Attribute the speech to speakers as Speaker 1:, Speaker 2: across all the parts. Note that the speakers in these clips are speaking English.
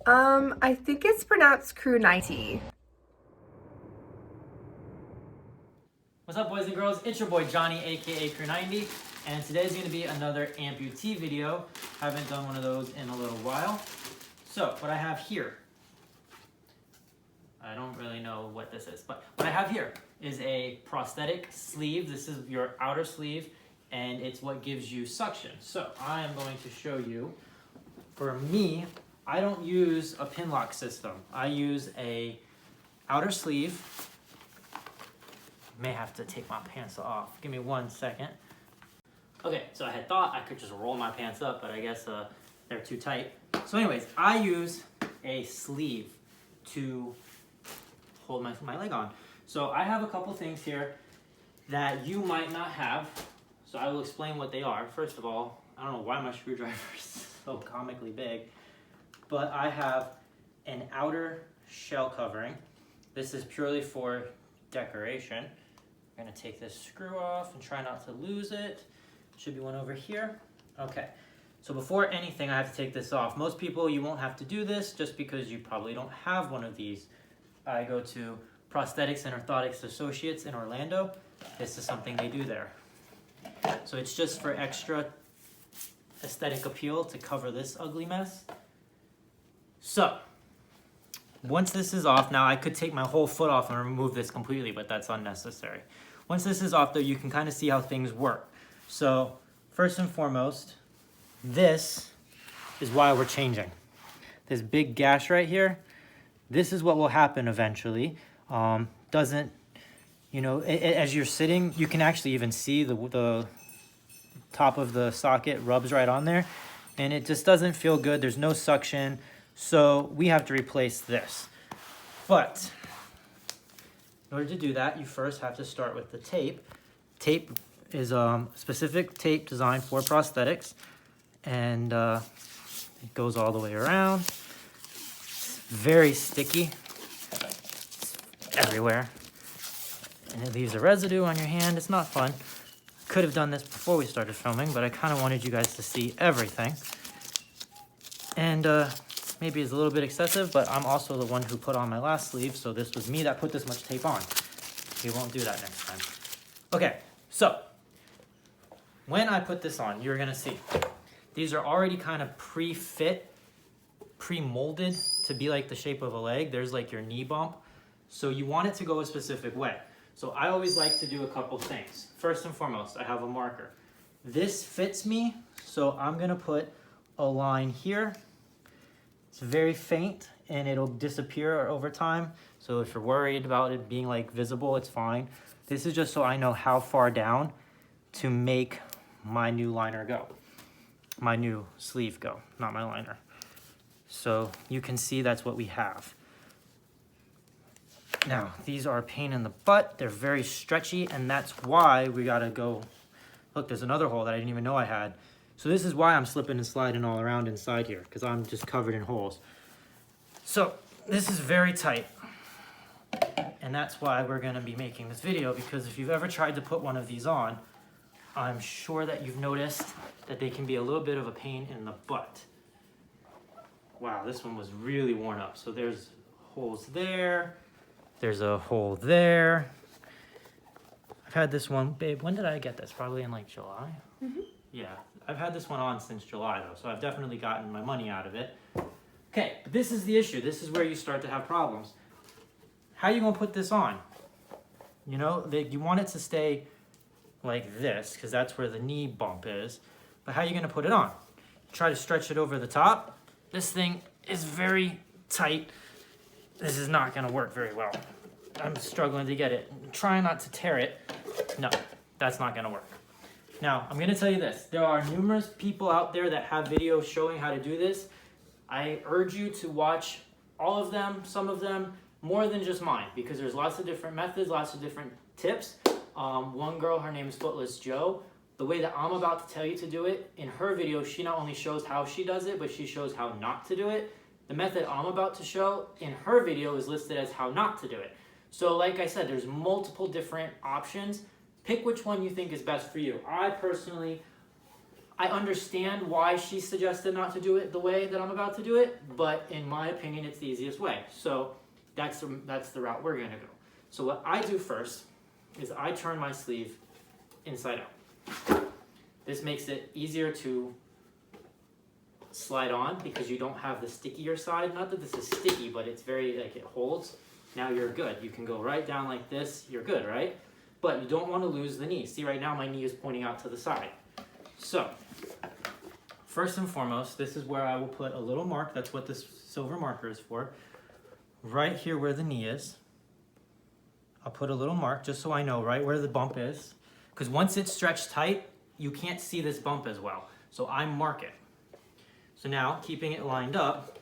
Speaker 1: I think it's pronounced crew 90.
Speaker 2: What's up, boys and girls? It's your boy Johnny, aka Crew90, and today's going to be another amputee video. Haven't done one of those in a little while. So, what I have here, I don't really know what this is, but what I have here is a prosthetic sleeve. This is your outer sleeve, and it's what gives you suction. So, I am going to show you. For me, I don't use a pin lock system. I use a outer sleeve. May have to take my pants off. Give me 1 second. Okay, so I had thought I could just roll my pants up, but I guess they're too tight. So anyways, I use a sleeve to hold my leg on. So I have a couple things here that you might not have. So I will explain what they are. First of all, I don't know why my screwdriver is so comically big, but I have an outer shell covering. This is purely for decoration. I'm gonna take this screw off and try not to lose it. Should be one over here. Okay, so before anything, I have to take this off. Most people, you won't have to do this just because you probably don't have one of these. I go to Prosthetics and Orthotics Associates in Orlando. This is something they do there. So it's just for extra aesthetic appeal to cover this ugly mess. So, once this is off, now I could take my whole foot off and remove this completely, but that's unnecessary. Once this is off though, you can kind of see how things work. So, first and foremost, this is why we're changing. This big gash right here, this is what will happen eventually. Doesn't, you know, as you're sitting, you can actually even see the top of the socket rubs right on there, and it just doesn't feel good. There's no suction. So we have to replace this. But in order to do that, you first have to start with the tape. Tape is a specific tape designed for prosthetics, and it goes all the way around. It's very sticky. It's everywhere. And it leaves a residue on your hand. It's not fun. Could have done this before we started filming, but I kind of wanted you guys to see everything. And maybe it's a little bit excessive, but I'm also the one who put on my last sleeve, so this was me that put this much tape on. We won't do that next time. Okay, so when I put this on, you're gonna see these are already kind of pre-fit, pre-molded to be like the shape of a leg. There's like your knee bump, so you want it to go a specific way. So I always like to do a couple things. First and foremost, I have a marker. This fits me, so I'm gonna put a line here. It's very faint and it'll disappear over time. So if you're worried about it being like visible, it's fine. This is just so I know how far down to make my new liner go. My new sleeve go, not my liner. So you can see that's what we have. Now, these are a pain in the butt. They're very stretchy, and that's why we gotta go. Look, there's another hole that I didn't even know I had. So this is why I'm slipping and sliding all around inside here, because I'm just covered in holes. So this is very tight. And that's why we're gonna be making this video, because if you've ever tried to put one of these on, I'm sure that you've noticed that they can be a little bit of a pain in the butt. Wow, this one was really worn up. So there's holes there. There's a hole there. I've had this one, babe, when did I get this? Probably in like July? Mm-hmm. Yeah, I've had this one on since July though, so I've definitely gotten my money out of it. Okay, but this is the issue. This is where you start to have problems. How are you gonna put this on? You know, you want it to stay like this, because that's where the knee bump is. But how are you gonna put it on? Try to stretch it over the top. This thing is very tight. This is not gonna work very well. I'm struggling to get it. Try not to tear it. No, that's not gonna work. Now, I'm gonna tell you this. There are numerous people out there that have videos showing how to do this. I urge you to watch all of them, some of them, more than just mine, because there's lots of different methods, lots of different tips. One girl, her name is Footless Joe. The way that I'm about to tell you to do it, in her video, she not only shows how she does it, but she shows how not to do it. The method I'm about to show in her video is listed as how not to do it. So like I said, there's multiple different options. Pick which one you think is best for you. I personally I understand why she suggested not to do it the way that I'm about to do it, but in my opinion, it's the easiest way. So that's the route we're gonna go. So what I do first is I turn my sleeve inside out. This makes it easier to slide on because you don't have the stickier side. Not that this is sticky, but it's very, like, it holds. Now you're good. You can go right down like this, you're good, right? But you don't want to lose the knee. See, right now my knee is pointing out to the side. So, first and foremost, this is where I will put a little mark. That's what this silver marker is for. Right here where the knee is, I'll put a little mark just so I know right where the bump is. Because once it's stretched tight, you can't see this bump as well. So I mark it. So now, keeping it lined up,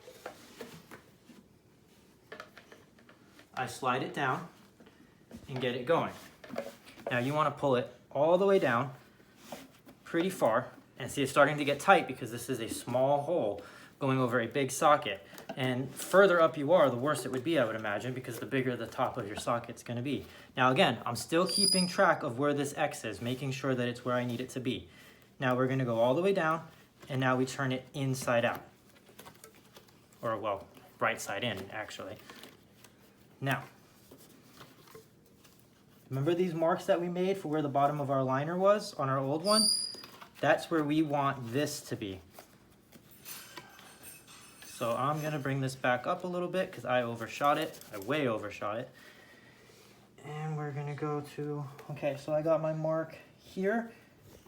Speaker 2: I slide it down and get it going. Now you want to pull it all the way down pretty far, and see it's starting to get tight because this is a small hole going over a big socket. And further up you are, the worse it would be, I would imagine, because the bigger the top of your socket's going to be. Now again, I'm still keeping track of where this X is, making sure that it's where I need it to be. Now we're going to go all the way down, and now we turn it inside out. Or, well, right side in, actually. Now, remember these marks that we made for where the bottom of our liner was on our old one? That's where we want this to be. So I'm going to bring this back up a little bit because I overshot it. I way overshot it. And we're going to go to, okay, so I got my mark here.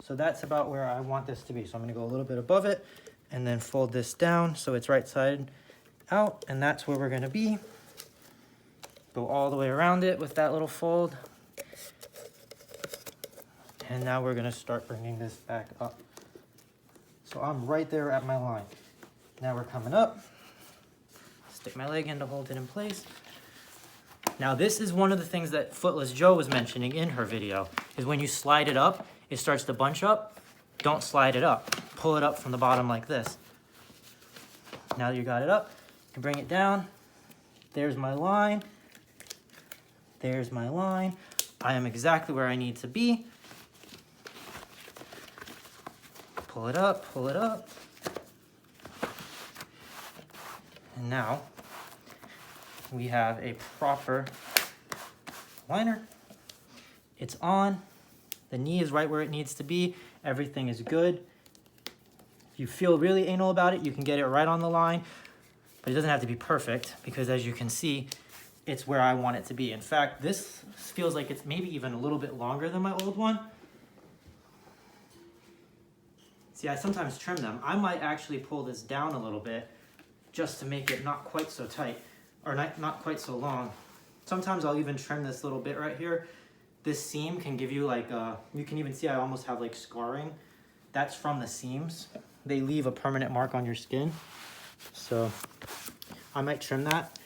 Speaker 2: So that's about where I want this to be. So I'm going to go a little bit above it and then fold this down so it's right side out. And that's where we're going to be. Go all the way around it with that little fold. And now we're going to start bringing this back up. So I'm right there at my line. Now we're coming up. Stick my leg in to hold it in place. Now this is one of the things that Footless Joe was mentioning in her video, is when you slide it up, it starts to bunch up. Don't slide it up. Pull it up from the bottom like this. Now that you got it up, you can bring it down. There's my line. There's my line. I am exactly where I need to be. Pull it up, pull it up. And now we have a proper liner. It's on. The knee is right where it needs to be. Everything is good. If you feel really anal about it, you can get it right on the line, but it doesn't have to be perfect because, as you can see, it's where I want it to be. In fact, this feels like it's maybe even a little bit longer than my old one. See, I sometimes trim them. I might actually pull this down a little bit just to make it not quite so tight, or not quite so long. Sometimes I'll even trim this little bit right here. This seam can give you like, you can even see I almost have like scarring. That's from the seams. They leave a permanent mark on your skin. So I might trim that.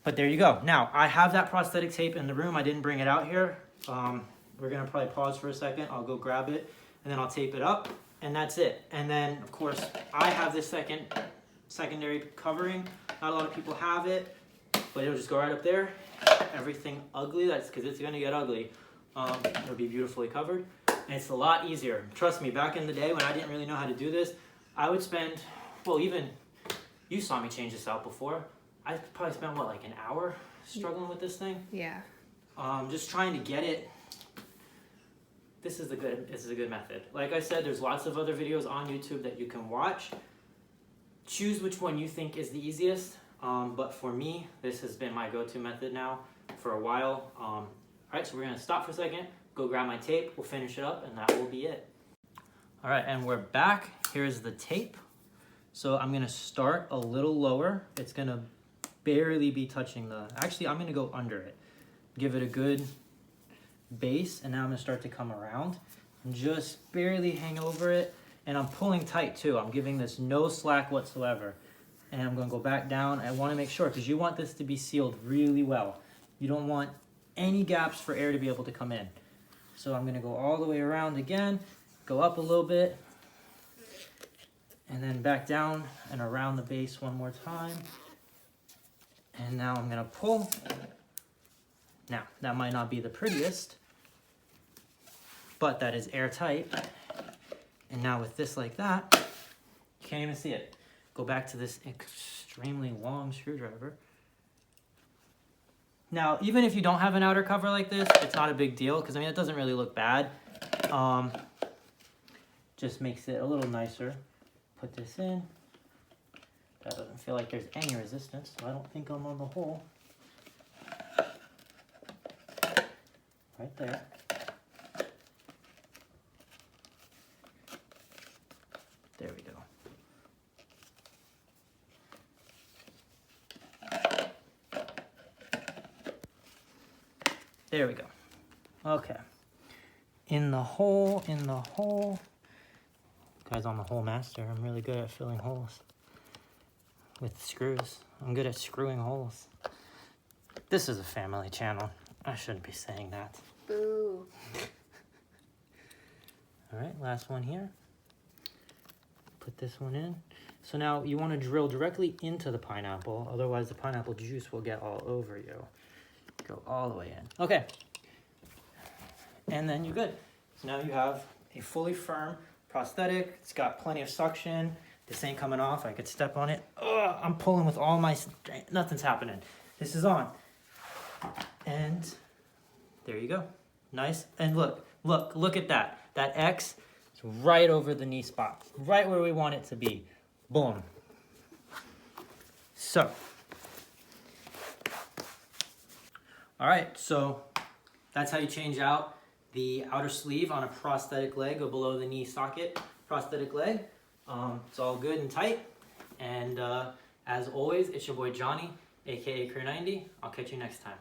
Speaker 2: But there you go. Now, I have that prosthetic tape in the room. I didn't bring it out here. We're gonna probably pause for a second. I'll go grab it and then I'll tape it up and that's it. And then of course I have this secondary covering. Not a lot of people have it, but it'll just go right up there. Everything ugly, that's because it's gonna get ugly. It'll be beautifully covered. And it's a lot easier. Trust me, back in the day when I didn't really know how to do this, I would spend, well, even, you saw me change this out before. I probably spent, what, like an hour struggling with this thing?
Speaker 1: Yeah.
Speaker 2: Just trying to get it. This is a good method. Like I said, there's lots of other videos on YouTube that you can watch. Choose which one you think is the easiest. But for me, this has been my go-to method now for a while. All right, so we're gonna stop for a second, go grab my tape, we'll finish it up, and that will be it. All right, and we're back. Here's the tape. So I'm gonna start a little lower. It's gonna barely be touching actually I'm gonna go under it. Give it a good base, and now I'm gonna start to come around and just barely hang over it. And I'm pulling tight too. I'm giving this no slack whatsoever. And I'm gonna go back down. I wanna make sure, because you want this to be sealed really well. You don't want any gaps for air to be able to come in. So I'm gonna go all the way around again, go up a little bit, and then back down and around the base one more time. And now I'm gonna pull. Now, that might not be the prettiest, but that is airtight. And now with this like that, you can't even see it. Go back to this extremely long screwdriver. Now, even if you don't have an outer cover like this, it's not a big deal, because I mean, it doesn't really look bad. Just makes it a little nicer. Put this in. That doesn't feel like there's any resistance, so I don't think I'm on the hole. Right there. There we go. There we go. Okay. In the hole, in the hole. Guys, I'm a hole master. I'm really good at filling holes with screws. I'm good at screwing holes. This is a family channel. I shouldn't be saying that.
Speaker 1: Boo.
Speaker 2: All right, last one here. Put this one in. So now you want to drill directly into the pineapple, otherwise the pineapple juice will get all over you. Go all the way in. Okay. And then you're good. So now you have a fully firm prosthetic. It's got plenty of suction. This ain't coming off. I could step on it. Ugh, I'm pulling with all my strength. Nothing's happening. This is on. And there you go. Nice. And look at that. That X is right over the knee spot. Right where we want it to be. Boom. So. All right, so that's how you change out the outer sleeve on a prosthetic leg or below the knee socket prosthetic leg. It's all good and tight. And as always, it's your boy Johnny, aka Career 90. I'll catch you next time.